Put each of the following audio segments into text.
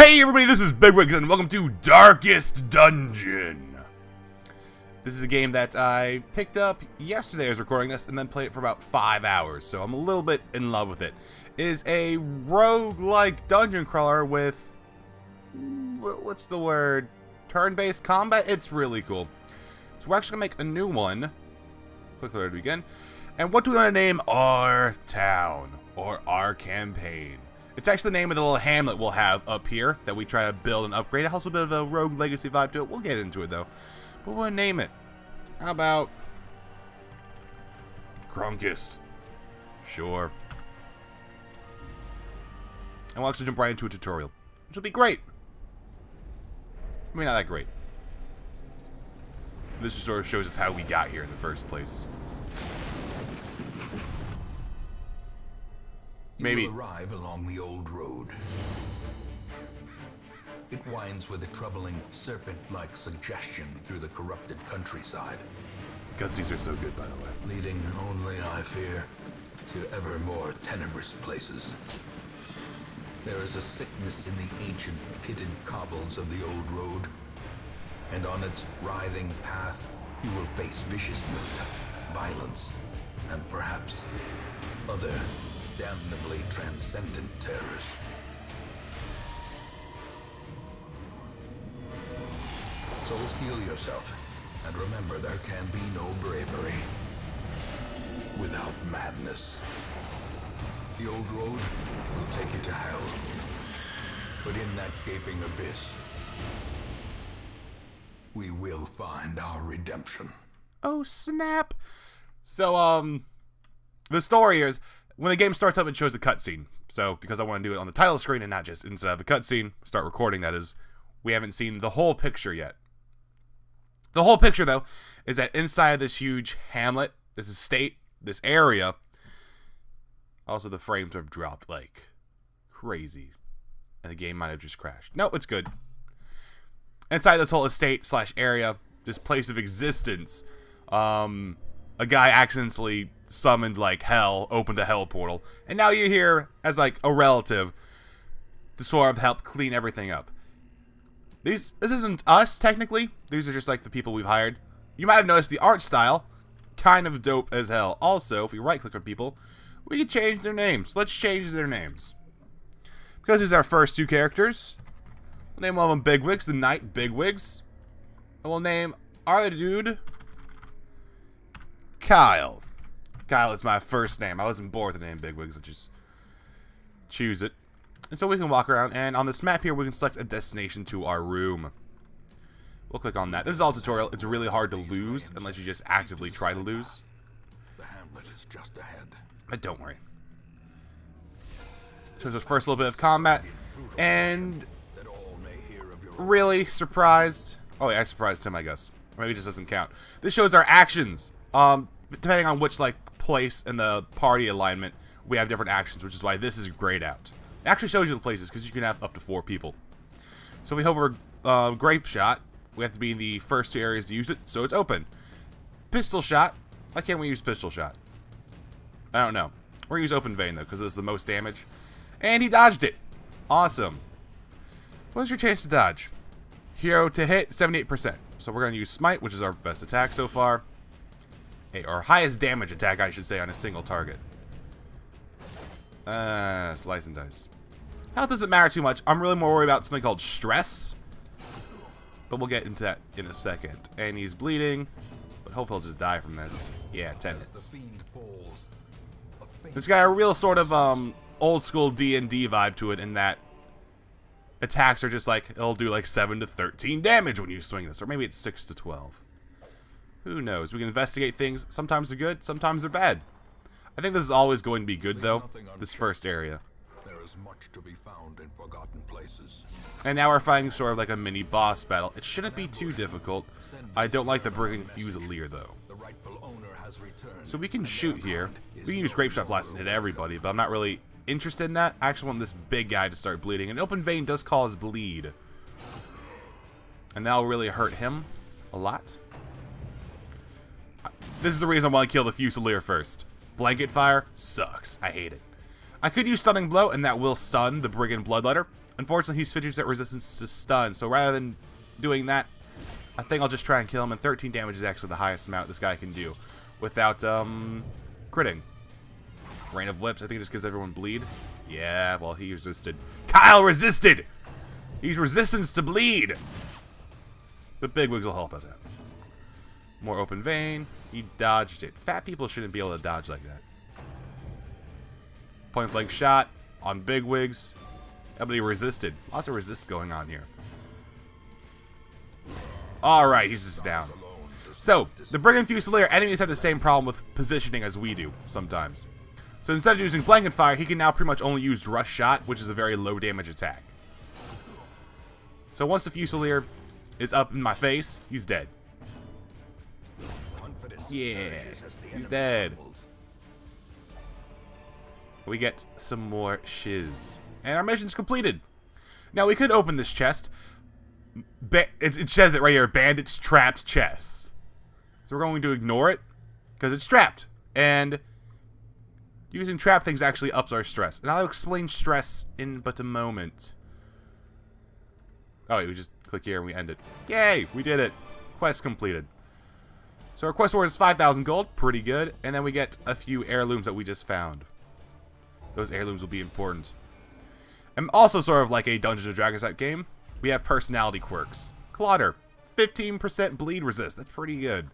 Hey everybody, this is TheBiggWiggs and welcome to Darkest Dungeon. This is a game that I picked up yesterday. I was recording this and then played it for about 5 hours, so I'm a little bit in love with it. It is a rogue-like dungeon crawler with, what's the word, turn-based combat? It's really cool. So we're actually going to make a new one. Click there to begin. And what do we want to name our town or our campaign? It's actually the name of the little hamlet we'll have up here that we try to build and upgrade. It has a bit of a Rogue Legacy vibe to it. We'll get into it though. But we'll name it. How about Krunkest? Sure. And we'll actually jump right into a tutorial, which will be great. I mean, not that great. This just sort of shows us how we got here in the first place. Maybe. You arrive along the old road. It winds with a troubling serpent-like suggestion through the corrupted countryside. Cutscenes are so good, by the way. Leading only, I fear, to ever more tenebrous places. There is a sickness in the ancient pitted cobbles of the old road. And on its writhing path, you will face viciousness, violence, and perhaps other damnably transcendent terrors. So steel yourself, and remember there can be no bravery without madness. The old road will take you to hell, but in that gaping abyss, we will find our redemption. Oh snap! So the story is, when the game starts up, it shows a cutscene. So, because I want to do it on the title screen and not just instead of a cutscene, start recording, that is, we haven't seen the whole picture yet. The whole picture, though, is that inside of this huge hamlet, this estate, this area, also the frames have dropped like crazy. And the game might have just crashed. No, it's good. Inside this whole estate / area, this place of existence, a guy accidentally summoned like hell, opened a hell portal, and now you're here as like a relative to sort of help clean everything up. This isn't us technically. These are just like the people we've hired. You might have noticed the art style, kind of dope as hell. Also, if we right click on people, we can change their names. Let's change their names. Because these are our first two characters, we'll name one of them BigWiggs, the knight BigWiggs. And we'll name our other dude Kyle. Kyle is my first name. I wasn't born with the name BigWiggs. I just choose it. And so we can walk around, and on this map here, we can select a destination to our room. We'll click on that. This is all tutorial. It's really hard to lose unless you just actively try to lose. The hamlet is just ahead. But don't worry. So there's first little bit of combat, and really surprised. Oh, yeah, I surprised him, I guess. Maybe it just doesn't count. This shows our actions. Depending on which like place in the party alignment, we have different actions, which is why this is grayed out. It actually shows you the places because you can have up to 4 people. So if we hover grape shot, we have to be in the first 2 areas to use it, so it's open. Pistol shot. Why can't we use pistol shot? I don't know. We're gonna use open vein though, because it's the most damage. And he dodged it. Awesome. What's your chance to dodge? Hero to hit, 78%. So we're gonna use smite, which is our best attack so far. Or highest damage attack, I should say, on a single target. Slice and dice. Health doesn't matter too much. I'm really more worried about something called stress. But we'll get into that in a second. And he's bleeding. But hopefully he'll just die from this. Yeah, 10 hits. This got a real sort of old school D&D vibe to it in that attacks are just like, it'll do like 7 to 13 damage when you swing this. Or maybe it's 6 to 12. Who knows? We can investigate things. Sometimes they're good, sometimes they're bad. I think this is always going to be good, though, this first area. There is much to be found in forgotten places. And now we're fighting sort of like a mini boss battle. It shouldn't be too difficult. I don't like the Brigand Fusilier, though. So we can shoot here. We can use Grape Shot Blast and hit everybody, but I'm not really interested in that. I actually want this big guy to start bleeding. And open vein does cause bleed. And that'll really hurt him a lot. This is the reason I want to kill the Fusilier first. Blanket fire sucks. I hate it. I could use Stunning Blow, and that will stun the Brigand Bloodletter. Unfortunately, he's 50% resistance to stun, so rather than doing that, I think I'll just try and kill him, and 13 damage is actually the highest amount this guy can do without critting. Rain of Whips, I think it just gives everyone bleed. Yeah, well, he resisted. Kyle resisted! He's resistance to bleed! But Bigwigs will help us out. More open vein. He dodged it. Fat people shouldn't be able to dodge like that. Point blank shot on Bigwigs. Everybody resisted. Lots of resist going on here. Alright, he's just down. So, the Brigand Fusilier enemies have the same problem with positioning as we do sometimes. So instead of using Blanket Fire, he can now pretty much only use Rush Shot, which is a very low damage attack. So once the Fusilier is up in my face, he's dead. Yeah, he's dead. We get some more shiz. And our mission's completed. Now, we could open this chest. It says it right here, Bandits Trapped Chests. So we're going to ignore it, because it's trapped. And using trap things actually ups our stress. And I'll explain stress in but a moment. Oh, wait, we just click here and we end it. Yay, we did it. Quest completed. So our quest reward is 5,000 gold, pretty good. And then we get a few heirlooms that we just found. Those heirlooms will be important. And also sort of like a Dungeons & Dragons type game, we have personality quirks. Clotter, 15% bleed resist. That's pretty good.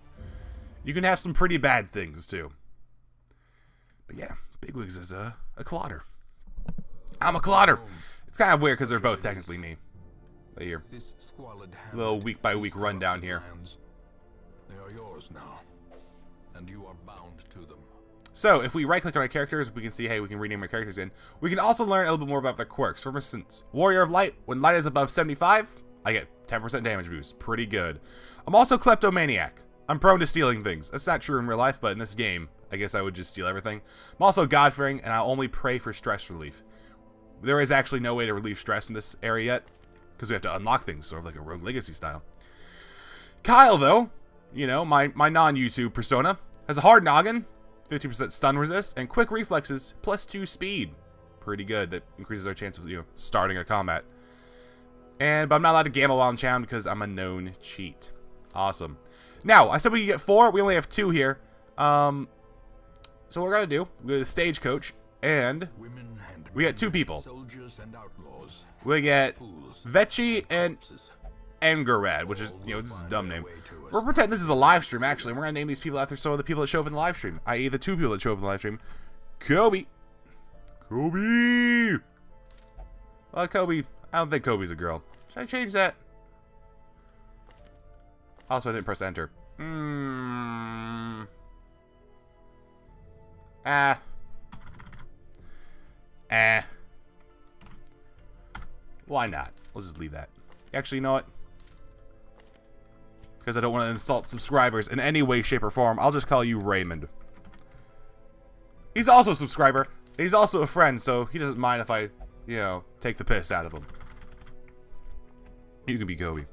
You can have some pretty bad things too. But yeah, Bigwigs is a clotter. I'm a clotter. It's kind of weird because they're both technically me. Right here. Little week by week rundown here. They are yours now, and you are bound to them. So, if we right-click on our characters, we can see, hey, we can rename our characters in. We can also learn a little bit more about their quirks. For instance, Warrior of Light. When light is above 75, I get 10% damage boost. Pretty good. I'm also Kleptomaniac. I'm prone to stealing things. That's not true in real life, but in this game, I guess I would just steal everything. I'm also God-fearing, and I'll only pray for stress relief. There is actually no way to relieve stress in this area yet, because we have to unlock things, sort of like a Rogue Legacy style. Kyle, though, you know, my non-YouTube persona, has a hard noggin, 50% stun resist, and quick reflexes, +2 speed. Pretty good. That increases our chance of, you know, starting a combat. But I'm not allowed to gamble while I'm challenged because I'm a known cheat. Awesome. Now, I said we could get 4. We only have 2 here. So what we're going to do, we go to the stagecoach, and we get 2 people. We get Vetchi and Angerad, which is, you know, this is a dumb name. We're pretending this is a live stream, actually. We're going to name these people after some of the people that show up in the live stream, i.e. the 2 people that show up in the live stream. Kobe. Kobe. Well, Kobe, I don't think Kobe's a girl. Should I change that? Also, I didn't press enter. Why not? We'll just leave that. Actually, you know what? Because I don't want to insult subscribers in any way, shape, or form, I'll just call you Raymond. He's also a subscriber. He's also a friend, so he doesn't mind if I, you know, take the piss out of him. You can be Kobe.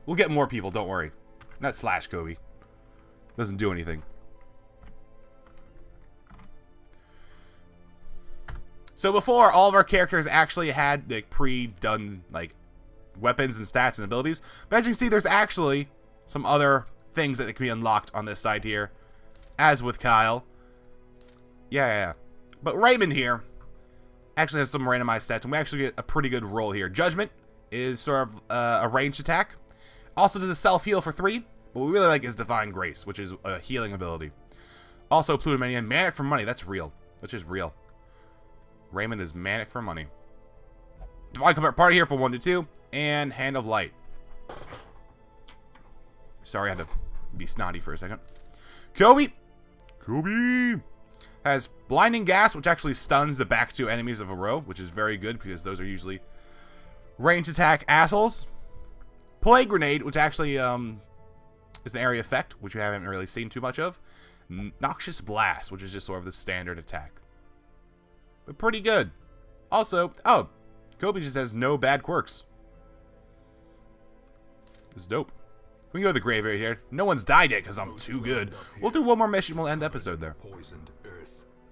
We'll get more people, don't worry. Not slash Kobe. Doesn't do anything. So before, all of our characters actually had like pre-done like weapons and stats and abilities. But as you can see, there's actually some other things that can be unlocked on this side here. As with Kyle. Yeah. But Raymond here actually has some randomized stats, and we actually get a pretty good roll here. Judgment is sort of a ranged attack. Also does a self-heal for 3, but what we really like is Divine Grace, which is a healing ability. Also Plutomania, Manic for Money, that's real. That's just real. Raymond is Manic for Money. Divine Combat Party here for 1 to 2, and Hand of Light. Sorry, I had to be snotty for a second. Kobe has Blinding Gas, which actually stuns the back 2 enemies of a row, which is very good because those are usually ranged attack assholes. Plague Grenade, which actually is an area effect, which we haven't really seen too much of. Noxious Blast, which is just sort of the standard attack. But pretty good. Also, oh, Kobe just has no bad quirks. This is dope. We can go to the graveyard here. No one's died yet because I'm too good. We'll do one more mission. We'll end the episode there.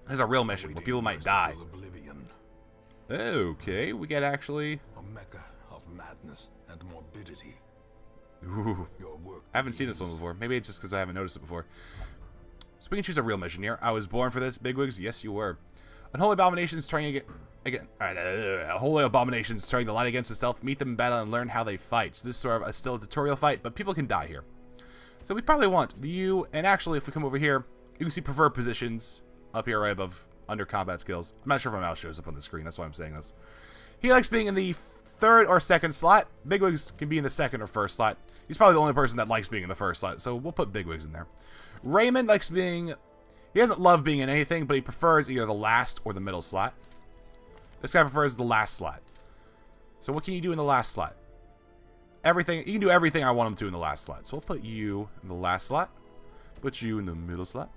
There's a real mission where people might die. Okay, we get actually... A mecca of madness and morbidity. Ooh. Your work I haven't seen this one before. Maybe it's just because I haven't noticed it before. So we can choose a real mission here. I was born for this, bigwigs. Yes, you were. Unholy abominations turning again. Holy abominations turning the light against itself. Meet them in battle and learn how they fight. So this is sort of still a tutorial fight, but people can die here. So we probably want you. And actually, if we come over here, you can see preferred positions up here right above under combat skills. I'm not sure if my mouse shows up on the screen. That's why I'm saying this. He likes being in the third or second slot. Bigwigs can be in the second or first slot. He's probably the only person that likes being in the first slot, so we'll put Bigwigs in there. Raymond likes being... He doesn't love being in anything, but he prefers either the last or the middle slot. This guy prefers the last slot. So what can you do in the last slot? Everything. You can do everything I want him to in the last slot. So we'll put you in the last slot. Put you in the middle slot.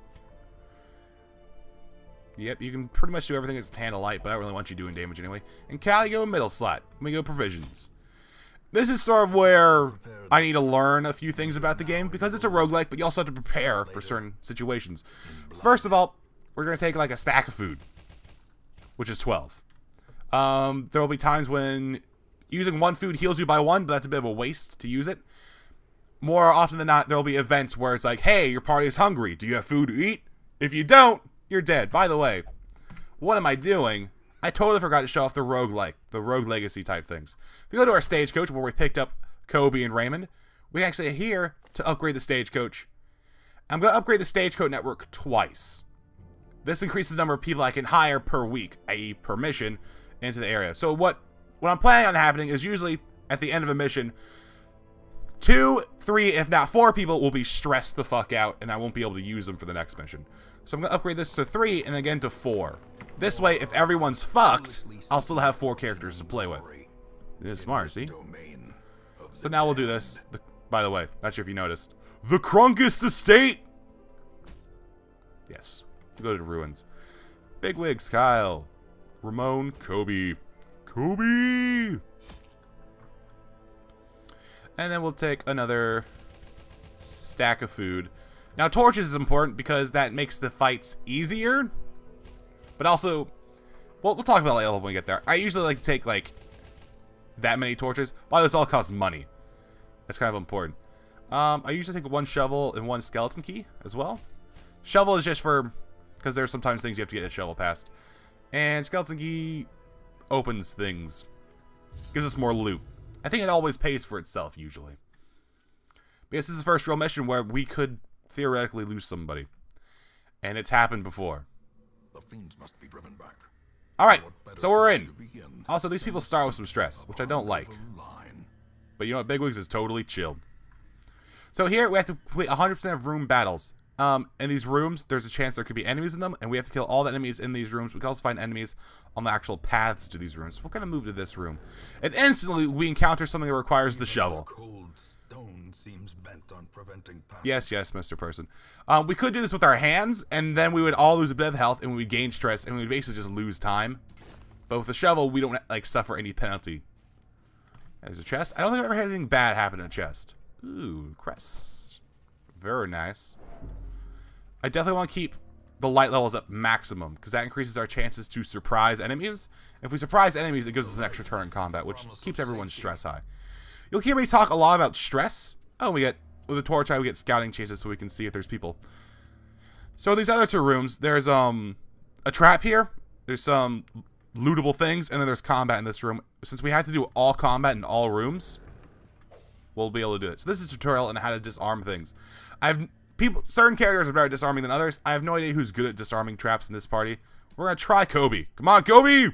Yep, you can pretty much do everything that's hand of light, but I don't really want you doing damage anyway. And Cal, you go middle slot. We go provisions. This is sort of where I need to learn a few things about the game, because it's a roguelike, but you also have to prepare for certain situations. First of all, we're going to take like a stack of food, which is 12. There will be times when using one food heals you by 1, but that's a bit of a waste to use it. More often than not, there will be events where it's like, hey, your party is hungry. Do you have food to eat? If you don't, you're dead. By the way, what am I doing? I totally forgot to show off the Rouge Legacy type things. If you go to our stagecoach where we picked up Kobe and Raymond, we actually are here to upgrade the stagecoach. I'm going to upgrade the stagecoach network twice. This increases the number of people I can hire per week, i.e. per mission, into the area. So what I'm planning on happening is usually at the end of a mission, 2, 3, if not 4 people will be stressed the fuck out, and I won't be able to use them for the next mission. So I'm going to upgrade this to 3 and again to 4. This way, if everyone's fucked, I'll still have 4 characters to play with. It's smart, see? So now we'll do this. By the way, not sure if you noticed. The Krunkest estate! Yes. Go to the ruins. Bigwigs, Kyle. Ramon, Kobe. Kobe! And then we'll take another stack of food. Now, torches is important because that makes the fights easier. But also, well, we'll talk about light level when we get there. I usually like to take, like, that many torches. By the way, this all costs money. That's kind of important. I usually take 1 shovel and 1 skeleton key as well. Shovel is just for, because there's sometimes things you have to get a shovel past. And skeleton key opens things. Gives us more loot. I think it always pays for itself, usually. Because this is the first real mission where we could theoretically lose somebody. And it's happened before. The fiends must be driven back. Alright, so we're in. Also, these people start with some stress, which I don't like. But you know what? Bigwigs is totally chilled. So here, we have to complete 100% of room battles. In these rooms, there's a chance there could be enemies in them, and we have to kill all the enemies in these rooms. We can also find enemies on the actual paths to these rooms. So we're going to move to this room. And instantly, we encounter something that requires the shovel. Yes, yes, Mr. Person. We could do this with our hands, and then we would all lose a bit of health, and we would gain stress, and we would basically just lose time. But with the shovel, we don't, like, suffer any penalty. There's a chest. I don't think I've ever had anything bad happen in a chest. Ooh, crests. Very nice. I definitely want to keep the light levels at maximum, because that increases our chances to surprise enemies. If we surprise enemies, it gives us an extra turn in combat, which keeps everyone's stress high. You'll hear me talk a lot about stress. Oh, we get, with the torch eye, we get scouting chases so we can see if there's people. So these other 2 rooms, there's a trap here. There's some lootable things, and then there's combat in this room. Since we have to do all combat in all rooms, we'll be able to do it. So this is a tutorial on how to disarm things. Certain characters are better at disarming than others. I have no idea who's good at disarming traps in this party. We're gonna try Kobe. Come on, Kobe!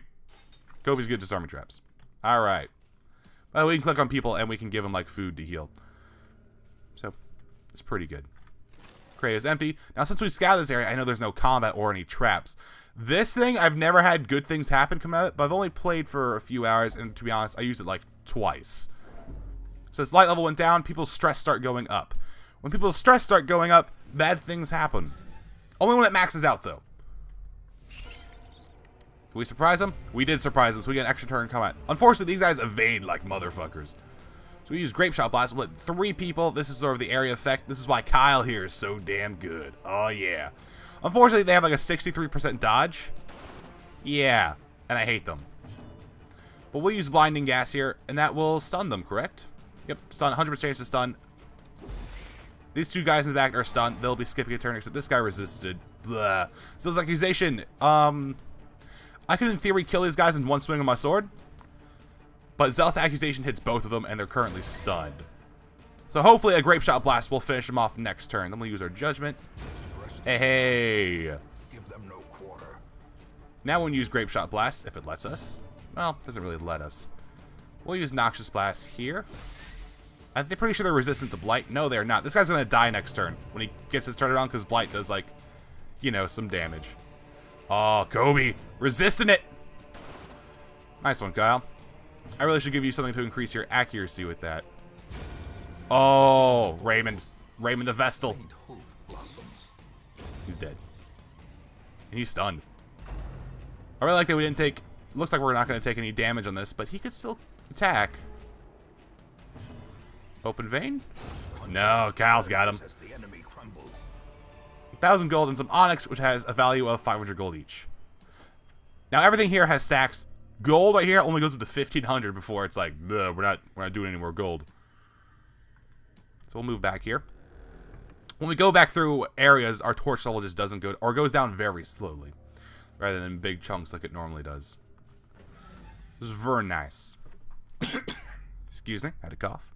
Kobe's good at disarming traps. Alright. Well, we can click on people and we can give them like food to heal. So, it's pretty good. Crate is empty. Now, since we've scouted this area, I know there's no combat or any traps. This thing, I've never had good things happen come out of it, but I've only played for a few hours, and to be honest, I used it like twice. So as light level went down, people's stress start going up. When people's stress start going up, bad things happen. Only when it maxes out, though. Can we surprise them? We did surprise them, so we get an extra turn combat. Unfortunately, these guys evade like motherfuckers. So we use Grape Shot Blast. We'll hit 3 people. This is sort of the area effect. This is why Kyle here is so damn good. Oh, yeah. Unfortunately, they have like a 63% dodge. Yeah. And I hate them. But we'll use Blinding Gas here, and that will stun them, correct? Yep, stun, 100% chance to stun. These two guys in the back are stunned. They'll be skipping a turn, except this guy resisted. Blah. Zealous Accusation. I could, in theory, kill these guys in one swing of my sword. But Zealous Accusation hits both of them, and they're currently stunned. So hopefully a Grape Shot Blast will finish them off next turn. Then we'll use our Judgment. Hey. Give them no quarter. Now we'll use Grape Shot Blast, if it lets us. Well, it doesn't really let us. We'll use Noxious Blast here. I'm pretty sure they're resistant to Blight. No, they're not. This guy's going to die next turn when he gets his turn around because Blight does, like, you know, some damage. Oh, Kobe. Resisting it. Nice one, Kyle. I really should give you something to increase your accuracy with that. Oh, Raymond. Raymond the Vestal. He's dead. And he's stunned. I really like that we didn't take... Looks like we're not going to take any damage on this, but he could still attack. Open vein? No, Kyle's got him. 1,000 gold and some onyx, which has a value of 500 gold each. Now everything here has stacks. Gold right here only goes up to 1,500 before it's like, we're not doing any more gold. So we'll move back here. When we go back through areas, our torch level just doesn't go, or goes down very slowly, rather than big chunks like it normally does. This is very nice. Excuse me, I had a cough.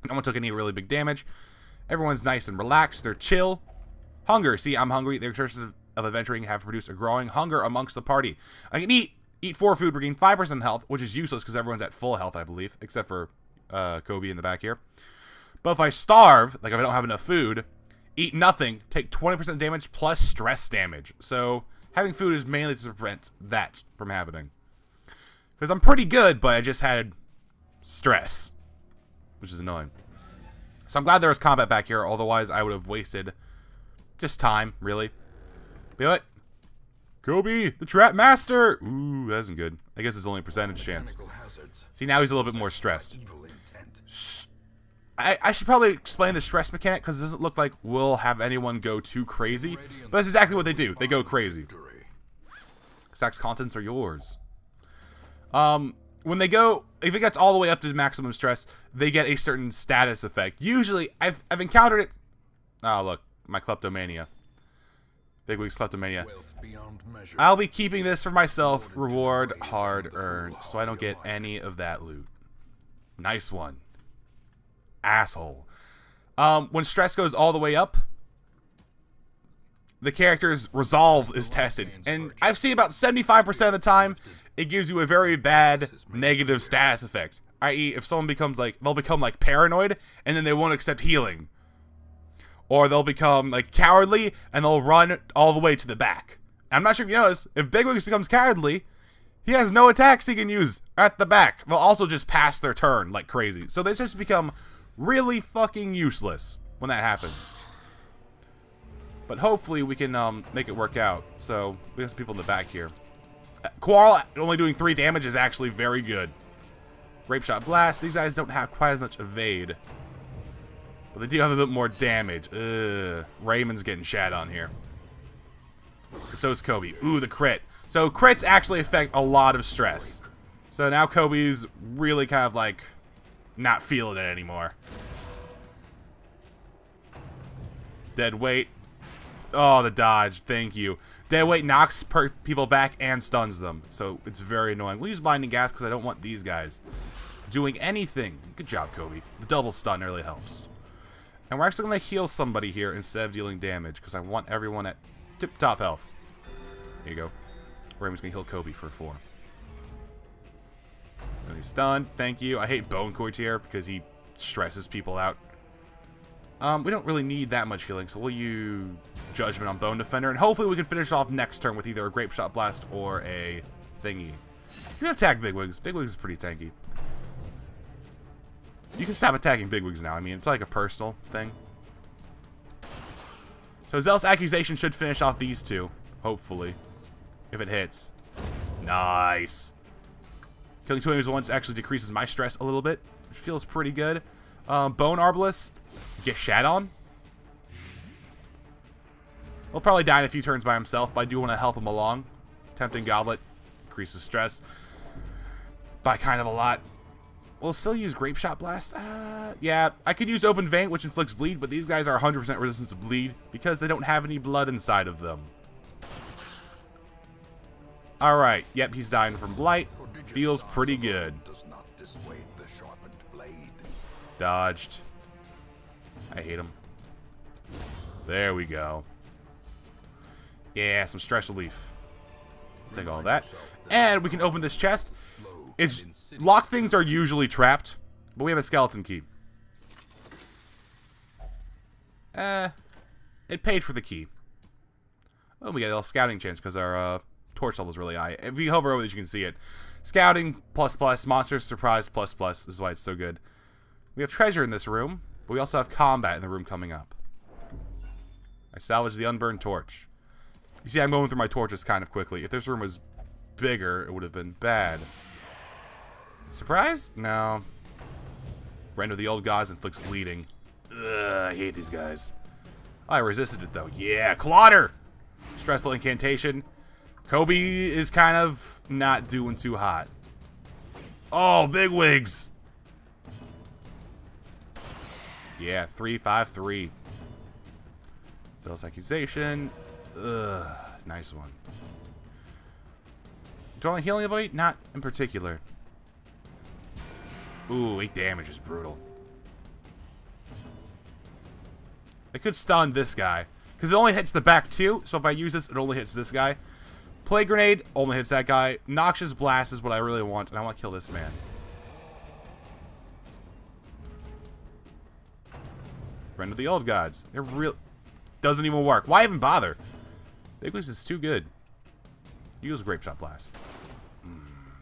No one took any really big damage. Everyone's nice and relaxed. They're chill. Hunger. See, I'm hungry. Their chances of adventuring have produced a growing hunger amongst the party. I can eat 4 food, regain 5% health, which is useless because everyone's at full health, I believe, except for Kobe in the back here. But if I starve, like if I don't have enough food, eat nothing, take 20% damage plus stress damage. So having food is mainly to prevent that from happening. Because I'm pretty good, but I just had stress, which is annoying. So I'm glad there was combat back here, otherwise I would have wasted just time, really. But you know what? Kobe, the trap master! Ooh, that isn't good. I guess it's only a percentage chance. See, now he's a little bit more stressed. I should probably explain the stress mechanic, because it doesn't look like we'll have anyone go too crazy. But that's exactly what they do. They go crazy. Stacks contents are yours. When they go, if it gets all the way up to maximum stress, they get a certain status effect. Usually, I've encountered it. Oh, look, my kleptomania. BigWiggs kleptomania. I'll be keeping this for myself. Reward hard earned, so I don't get any of that loot. Nice one. Asshole. When stress goes all the way up, the character's resolve is tested. And I've seen about 75% of the time, it gives you a very bad negative status effect. I.e., if someone becomes like, they'll become like paranoid, and then they won't accept healing. Or they'll become like cowardly, and they'll run all the way to the back. I'm not sure if you notice, if BigWiggs becomes cowardly, he has no attacks he can use at the back. They'll also just pass their turn like crazy. So they just become really fucking useless when that happens. But hopefully we can make it work out. So we have some people in the back here. Quarrel only doing 3 damage is actually very good. Grape Shot Blast. These guys don't have quite as much evade, but they do have a bit more damage. Ugh. Raymond's getting shat on here. So is Kobe. Ooh, the crit. So crits actually affect a lot of stress. So now Kobe's really kind of like not feeling it anymore. Dead weight. Oh, the dodge. Thank you. Dead weight knocks people back and stuns them. So it's very annoying. We'll use Blinding Gas because I don't want these guys doing anything. Good job, Kobe. The double stun really helps. And we're actually going to heal somebody here instead of dealing damage because I want everyone at tip-top health. There you go. Raymond's going to heal Kobe for 4. And he's stunned. Thank you. I hate Bone Courtier because he stresses people out. We don't really need that much healing, so we'll use Judgment on Bone Defender, and hopefully we can finish off next turn with either a Grape Shot Blast or a thingy. You can attack BigWiggs. BigWiggs is pretty tanky. You can stop attacking BigWiggs now. I mean, it's like a personal thing. So Zealous Accusation should finish off these two, hopefully, if it hits. Nice. Killing 2 enemies at once actually decreases my stress a little bit, which feels pretty good. Bone Arbalest. Get shat on. He'll probably die in a few turns by himself, but I do want to help him along. Tempting Goblet increases stress. by kind of a lot. We'll still use Grape Shot Blast. Yeah, I could use Open Vein, which inflicts bleed, but these guys are 100% resistant to bleed because they don't have any blood inside of them. Alright, yep, he's dying from Blight. Feels pretty good. Dodged. I hate him. There we go. Yeah, some stress relief. Take all that. And we can open this chest. It's locked things are usually trapped, but we have a skeleton key. It paid for the key. Oh, we got a little scouting chance because our torch level is really high. If you hover over this, you can see it. Scouting ++, monsters surprise ++. This is why it's so good. We have treasure in this room, but we also have combat in the room coming up. I salvaged the unburned torch. You see, I'm going through my torches kind of quickly. If this room was bigger, it would have been bad. Surprise? No. Render the old gods inflicts bleeding. Ugh, I hate these guys. I resisted it though. Yeah, Clotter! Stressful incantation. Kobe is kind of not doing too hot. Oh, BiggWiggs! Yeah, 353. Zealous accusation. Ugh, nice one. Do I want to heal anybody? Not in particular. Ooh, 8 damage is brutal. I could stun this guy, because it only hits the back 2, so if I use this, it only hits this guy. Plague Grenade only hits that guy. Noxious Blast is what I really want, and I want to kill this man. Render the old gods. It real doesn't even work. Why even bother? BiggWiggs is too good. Use Grape Shot Blast.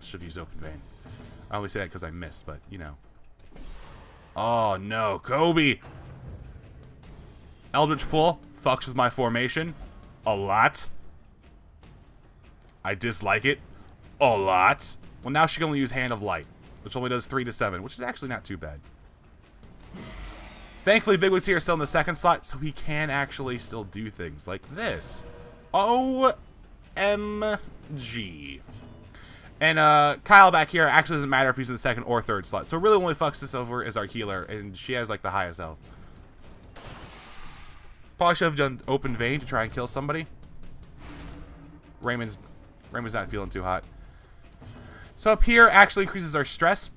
Should have used Open Vein. I only say that because I missed, but you know. Oh no, Kobe! Eldritch Pull fucks with my formation a lot. I dislike it a lot. Well, now she can only use Hand of Light, which only does 3 to 7, which is actually not too bad. Thankfully, BiggWiggs here is still in the second slot, so he can actually still do things like this. OMG. And Kyle back here actually doesn't matter if he's in the second or third slot. So really only fucks this over is our healer, and she has like the highest health. Probably should have done Open Vein to try and kill somebody. Raymond's not feeling too hot. So up here actually increases our stress,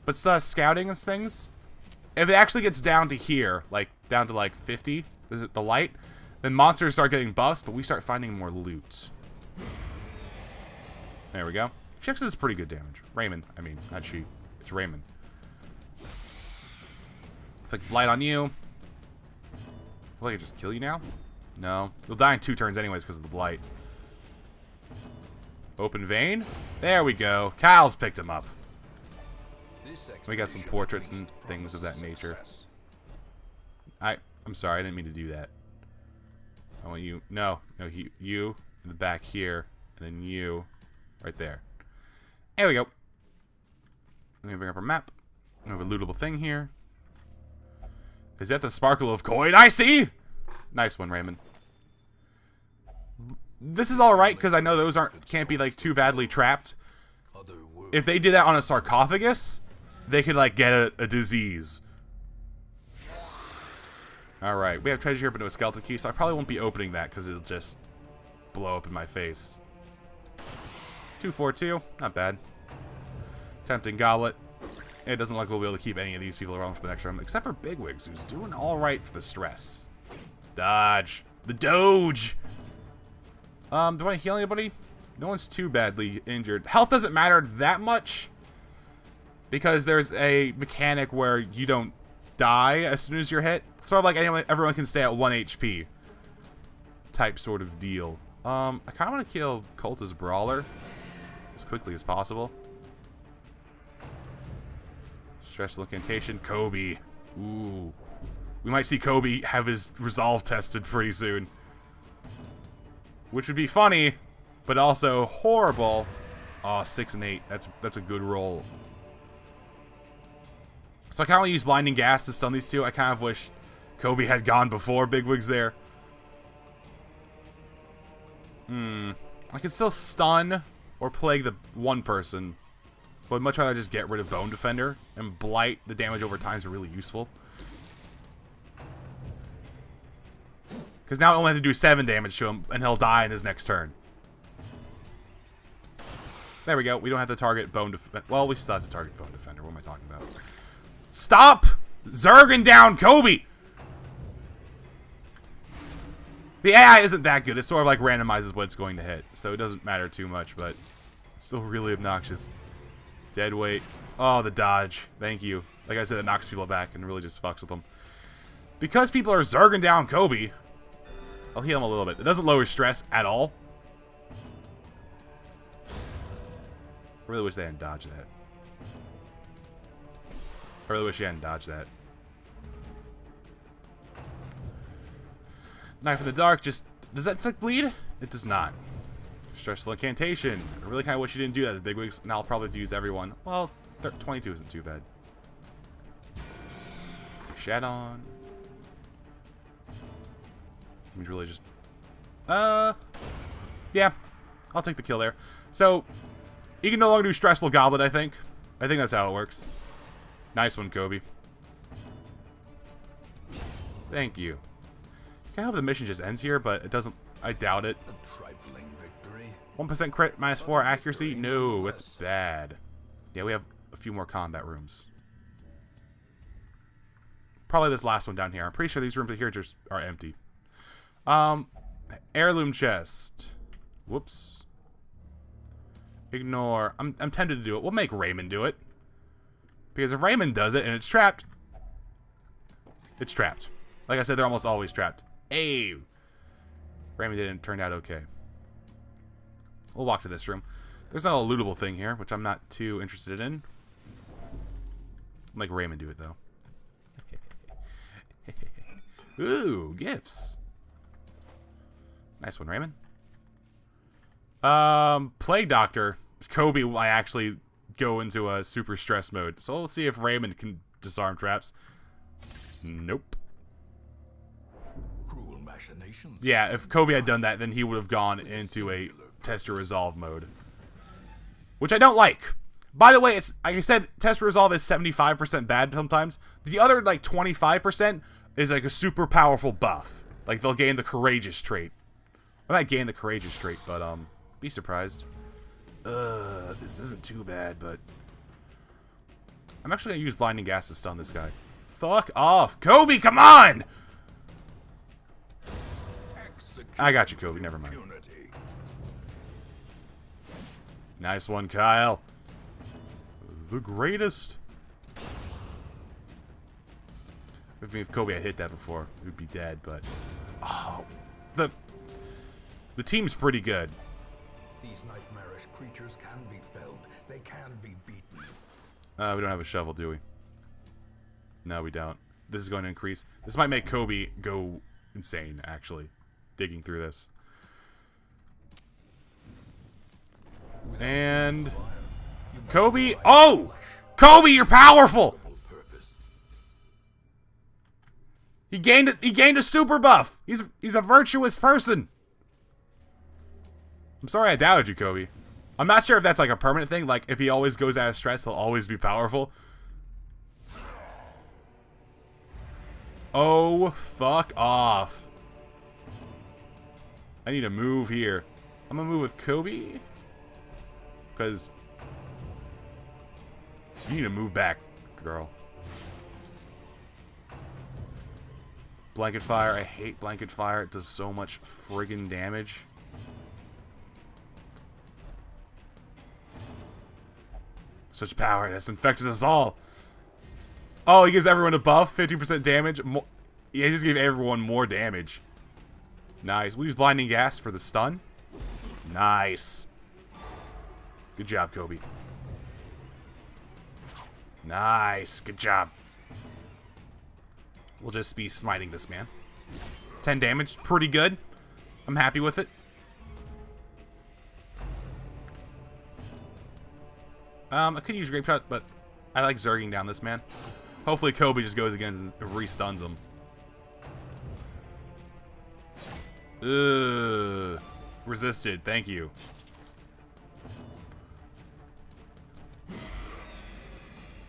but still has scouting and things. If it actually gets down to here, like down to like 50, the light, then monsters start getting buffs, but we start finding more loot. There we go. She actually does pretty good damage. Raymond, I mean, not she. It's Raymond. Like Blight on you. Will I can just kill you now? No. You'll die in 2 turns anyways because of the Blight. Open Vein. There we go. Kyle's picked him up. We got some portraits and things of that nature. I'm sorry, I didn't mean to do that. I want you. No, you in the back here, and then you right there. There we go. Let me bring up our map. We have a lootable thing here. Is that the sparkle of coin I see? Nice one, Raymond. This is alright, because I know those can't be like too badly trapped. If they did that on a sarcophagus, they could like get a disease. Alright, we have treasure here but no skeleton key, so I probably won't be opening that because it'll just blow up in my face. 242, not bad. Tempting Goblet. It doesn't look like we'll be able to keep any of these people around for the next round, except for BiggWiggs, who's doing alright for the stress. Dodge. The Doge! Do I want to heal anybody? No one's too badly injured. Health doesn't matter that much, because there's a mechanic where you don't die as soon as you're hit. Sort of like everyone can stay at 1 HP. Type sort of deal. I kind of want to kill Cultist Brawler as quickly as possible. Stress Incantation. Kobe. Ooh. We might see Kobe have his resolve tested pretty soon. Which would be funny, but also horrible. Oh, 6 and 8. That's a good roll. So I kind of want to use Blinding Gas to stun these two. I kind of wish Kobe had gone before BiggWiggs there. I can still stun or plague the one person. But I'd much rather just get rid of Bone Defender, and Blight, the damage over time is really useful. Because now I only have to do 7 damage to him, and he'll die in his next turn. There we go. We don't have to target Bone Defender. Well, we still have to target Bone Defender. What am I talking about? Stop zerging down Kobe! The AI isn't that good. It sort of like randomizes what it's going to hit. So it doesn't matter too much, but it's still really obnoxious. Dead weight. Oh, the dodge. Thank you. Like I said, it knocks people back and really just fucks with them. Because people are zerging down Kobe, I'll heal him a little bit. It doesn't lower stress at all. I really wish they hadn't dodged that. I really wish you hadn't dodged that. Knife in the Dark just... Does that inflict bleed? It does not. Stressful Incantation. I really kind of wish you didn't do that at TheBiggWiggs. Now I'll probably have to use everyone. Well, 22 isn't too bad. Shadon. I mean, really just... Yeah. I'll take the kill there. So, you can no longer do Stressful Goblet, I think. I think that's how it works. Nice one, Kobe. Thank you. I hope the mission just ends here, but it doesn't. I doubt it. A trifling victory. 1% crit, -4 accuracy. No, it's bad. Yeah, we have a few more combat rooms. Probably this last one down here. I'm pretty sure these rooms here just are empty. Heirloom chest. Whoops. Ignore. I'm tempted to do it. We'll make Raymond do it. Because if Raymond does it and it's trapped, it's trapped. Like I said, they're almost always trapped. Hey! Raymond didn't turn out okay. We'll walk to this room. There's not a lootable thing here, which I'm not too interested in. I'll make Raymond do it, though. Ooh, gifts. Nice one, Raymond. Plague Doctor. Kobe will actually go into a super stress mode. So we'll see if Raymond can disarm traps. Nope. Cruel machinations. Yeah, if Kobe had done that, then he would have gone into a test to resolve mode. Which I don't like. By the way, it's like I said, test to resolve is 75% bad sometimes. The other like 25% is like a super powerful buff. Like they'll gain the courageous trait. Well, not gain the courageous trait, but be surprised. This isn't too bad, but I'm actually gonna use blinding gas to stun this guy. Fuck off, Kobe! Come on! I got you, Kobe. Never mind. Nice one, Kyle. The greatest. If Kobe had hit that before, we would be dead. But oh, the team's pretty good. These nightmarish creatures can be felled. They can be beaten. We don't have a shovel, do we? No, we don't. This is going to increase. This might make Kobe go insane, actually, digging through this. And Kobe. Oh, Kobe, you're powerful. He gained a super buff. He's a virtuous person. I'm sorry I doubted you, Kobe. I'm not sure if that's like a permanent thing. Like if he always goes out of stress, he'll always be powerful. Oh, fuck off. I need to move here. I'm gonna move with Kobe. Because you need to move back, girl. Blanket fire. I hate blanket fire. It does so much friggin' damage. Such power. That's infected us all. Oh, he gives everyone a buff. 50% damage. Yeah, he just gave everyone more damage. Nice. We use blinding gas for the stun. Nice. Good job, Kobe. Nice. Good job. We'll just be smiting this man. 10 damage. Pretty good. I'm happy with it. I could use Grape Shot, but I like zerging down this man. Hopefully Kobe just goes again and re-stuns him. Ugh. Resisted. Thank you.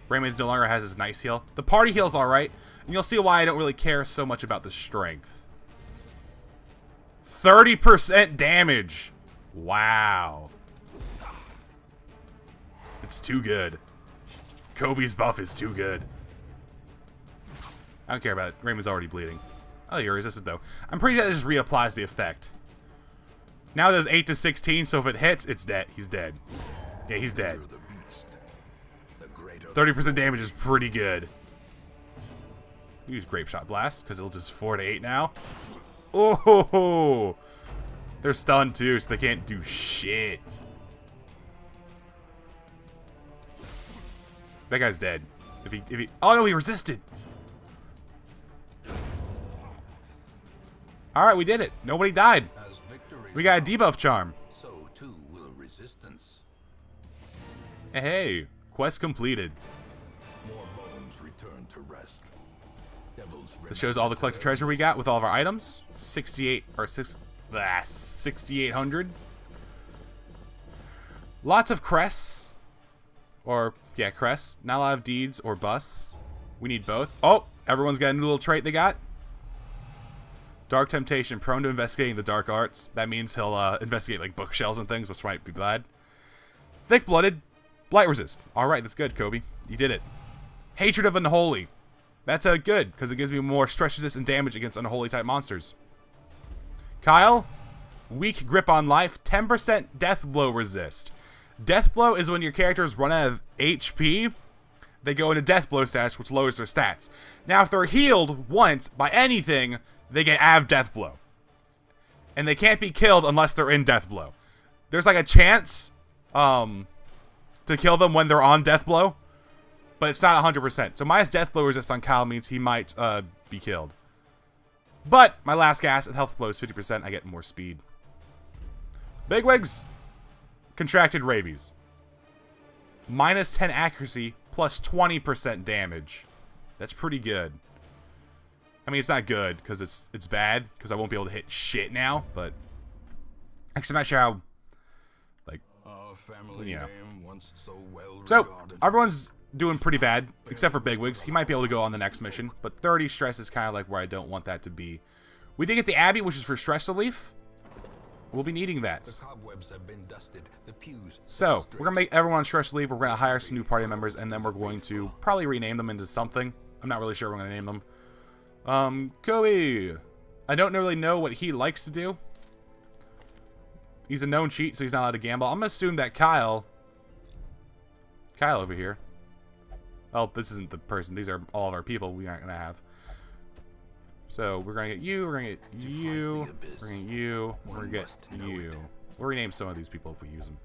Raymond's no longer has his nice heal. The party heal's alright. And you'll see why I don't really care so much about the strength. 30% damage. Wow. It's too good. Kobe's buff is too good. I don't care about it. Raymond's already bleeding. Oh, you're resistant though. I'm pretty sure that just reapplies the effect. Now it does 8 to 16, so if it hits, it's dead. He's dead. Yeah, he's dead. 30% damage is pretty good. Use Grape Shot Blast, because it'll just 4 to 8 now. Oh! They're stunned too, so they can't do shit. That guy's dead. If he oh no, he resisted. Alright, we did it. Nobody died. We got a debuff charm. So too will resistance. Hey, quest completed. More bones return to rest. This shows all the collected treasure we got with all of our items. 6,800. Lots of crests. Or, yeah, crests. Not a lot of deeds or busts. We need both. Oh, everyone's got a new little trait they got. Dark Temptation, prone to investigating the dark arts. That means he'll investigate like bookshelves and things, which might be bad. Thick-blooded, blight resist. Alright, that's good, Kobe. You did it. Hatred of Unholy. That's good, because it gives me more stress resist and damage against unholy type monsters. Kyle, weak grip on life, 10% death blow resist. Death blow is when your characters run out of HP, they go into death blow stats, which lowers their stats. Now, if they're healed once by anything, they get out of death blow. And they can't be killed unless they're in death blow. There's like a chance to kill them when they're on death blow, but it's not 100%. So minus death blow resist on Kyle means he might be killed. But my last gas at health blow is 50%. I get more speed. Bigwigs. Contracted rabies. Minus 10 accuracy plus 20% damage. That's pretty good. I mean, it's not good because it's bad because I won't be able to hit shit now. But actually, I'm not sure how. Like, you know. So everyone's doing pretty bad except for Bigwigs. He might be able to go on the next mission, but 30 stress is kind of like where I don't want that to be. We did get the Abbey, which is for stress relief. We'll be needing that. The cobwebs have been dusted. The pews so we're gonna make everyone on stress relief. We're gonna hire some new party members, and then we're going to probably rename them into something. I'm not really sure what we're gonna name them. Kobe. I don't really know what he likes to do. He's a known cheat, so he's not allowed to gamble. I'm gonna assume that Kyle over here. Oh, this isn't the person. These are all of our people we aren't gonna have. So we're gonna get you. We're gonna get you. We're gonna get you. We're gonna get you. We'll rename some of these people if we use them.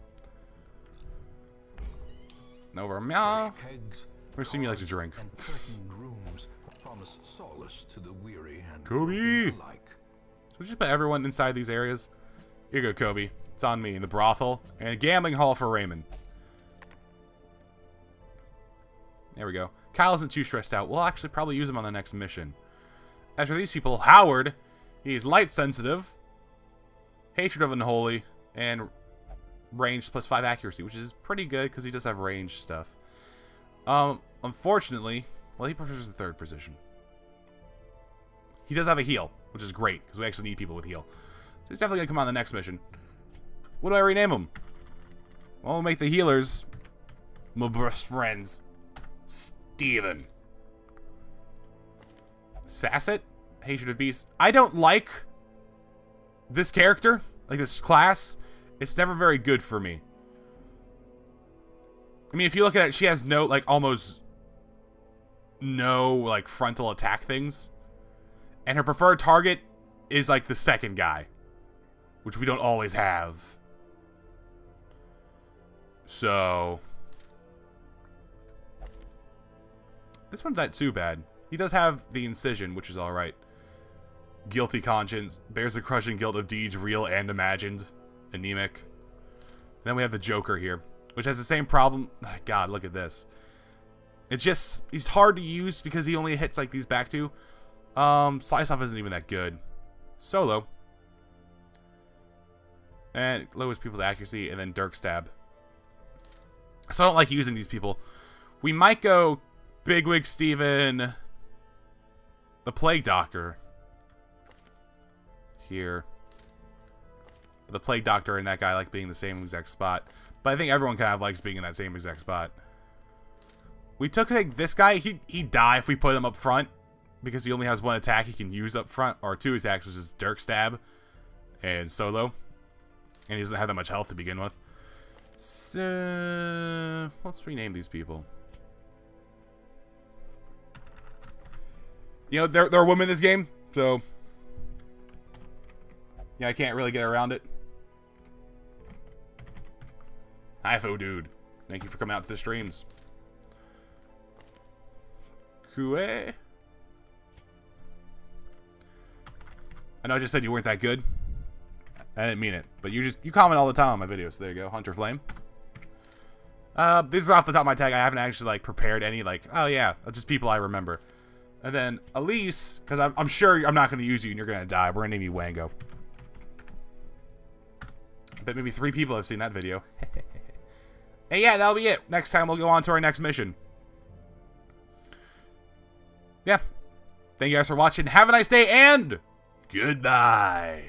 Over meow. We're assuming you like to drink. Kobe! So just put everyone inside these areas. Here you go, Kobe. It's on me. In the brothel. And a gambling hall for Raymond. There we go. Kyle isn't too stressed out. We'll actually probably use him on the next mission. As for these people, Howard, he's light sensitive, hatred of unholy, and range plus 5 accuracy, which is pretty good because he does have range stuff. Unfortunately, well, he prefers the third position. He does have a heal, which is great because we actually need people with heal. So he's definitely gonna come on the next mission. What do I rename him? Well, we'll make the healers my best friends. Steven. Sasset? Hatred of Beasts. I don't like this character, like this class. It's never very good for me. I mean, if you look at it, she has no, like, almost no, like, frontal attack things. And her preferred target is, like, the second guy. Which we don't always have. So this one's not too bad. He does have the incision, which is alright. Guilty conscience. Bears the crushing guilt of deeds real and imagined. Anemic. And then we have the Joker here, which has the same problem. God, look at this. It's just, he's hard to use because he only hits like these back two. Slice off isn't even that good. Solo. And lowers people's accuracy, and then Dirk Stab. So I don't like using these people. We might go Bigwig Steven, the Plague Doctor. Here. The Plague Doctor and that guy like being the same exact spot. But I think everyone kind of likes being in that same exact spot. We took like, this guy, he'd die if we put him up front. Because he only has one attack he can use up front. Or two attacks, which is Dirk Stab and Solo. And he doesn't have that much health to begin with. So, let's rename these people. You know, there are women in this game, so yeah, I can't really get around it. Hi, Fo Dude. Thank you for coming out to the streams. Kue. I know I just said you weren't that good. I didn't mean it, but you comment all the time on my videos. So there you go, Hunter Flame. This is off the top of my tag. I haven't actually like prepared any like, oh yeah, just people I remember. And then Elise, because I'm sure I'm not going to use you and you're going to die. We're going to name you Wango. I bet maybe 3 people have seen that video. And yeah, that'll be it. Next time we'll go on to our next mission. Yeah. Thank you guys for watching. Have a nice day and goodbye.